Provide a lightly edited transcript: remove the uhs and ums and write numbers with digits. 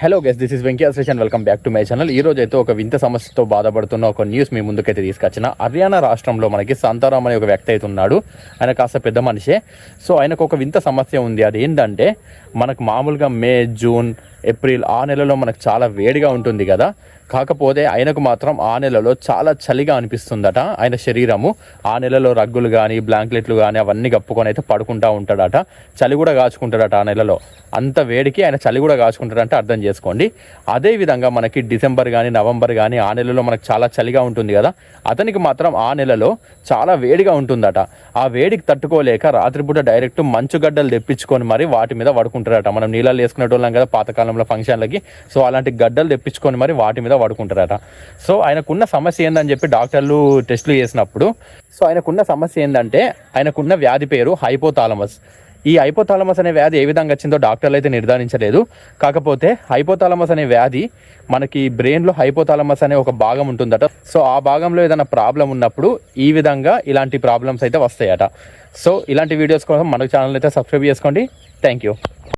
Hello guys, this is Venkaiah station. Welcome back to my channel. ఈ రోజు అయితే ఒక వింత సమస్యతో బాధపడుతున్న ఒక న్యూస్ మీ ముందుకైతే తీసుకొచ్చిన. హర్యానా రాష్ట్రంలో మనకి సంతారాం అనే ఒక వ్యక్తి అయితే ఉన్నాడు. ఆయన కాస్త పెద్ద మనిషే. సో ఆయనకు ఒక వింత సమస్య ఉంది. అది ఏంటంటే, మనకు మామూలుగా మే, జూన్, ఏప్రిల్ ఆ నెలలో మనకు చాలా వేడిగా ఉంటుంది కదా. కాకపోతే ఆయనకు మాత్రం ఆ నెలలో చాలా చలిగా అనిపిస్తుందట. ఆయన శరీరము ఆ నెలలో రగ్గులు కానీ, బ్లాంకెట్లు కానీ అవన్నీ కప్పుకొని అయితే పడుకుంటూ ఉంటాడట. చలి కూడా కాచుకుంటాడట ఆ నెలలో. అంత వేడికి ఆయన చలి కూడా కాచుకుంటాడంటే అర్థం చేసుకోండి. అదేవిధంగా మనకి డిసెంబర్ కానీ, నవంబర్ కానీ ఆ నెలలో మనకు చాలా చలిగా ఉంటుంది కదా. అతనికి మాత్రం ఆ నెలలో చాలా వేడిగా ఉంటుందట. ఆ వేడికి తట్టుకోలేక రాత్రిపూట డైరెక్ట్ మంచుగడ్డలు తెప్పించుకొని మరి వాటి మీద పడుకుంటారట. మనం నీళ్ళలో వేసుకునేటోళ్ళం కదా పాతకాలంలో ఫంక్షన్లకి. సో అలాంటి గడ్డలు తెప్పించుకొని మరి వాటి మీద పడుకుంటారట. సో ఆయనకున్న సమస్య ఏందని చెప్పి డాక్టర్లు టెస్టులు చేసినప్పుడు ఆయనకున్న సమస్య ఏంటంటే, ఆయనకున్న వ్యాధి పేరు హైపోథాలమస్. ఈ హైపోథాలమస్ అనే వ్యాధి ఏ విధంగా వచ్చిందో డాక్టర్లు అయితే నిర్ధారించలేదు. కాకపోతే హైపోథాలమస్ అనే వ్యాధి మనకి బ్రెయిన్లో హైపోథాలమస్ అనే ఒక భాగం ఉంటుందట. సో ఆ భాగంలో ఏదైనా ప్రాబ్లం ఉన్నప్పుడు ఈ విధంగా ఇలాంటి ప్రాబ్లమ్స్ అయితే వస్తాయట. సో ఇలాంటి వీడియోస్ కోసం మన ఛానల్ అయితే సబ్స్క్రైబ్ చేసుకోండి. Thank you.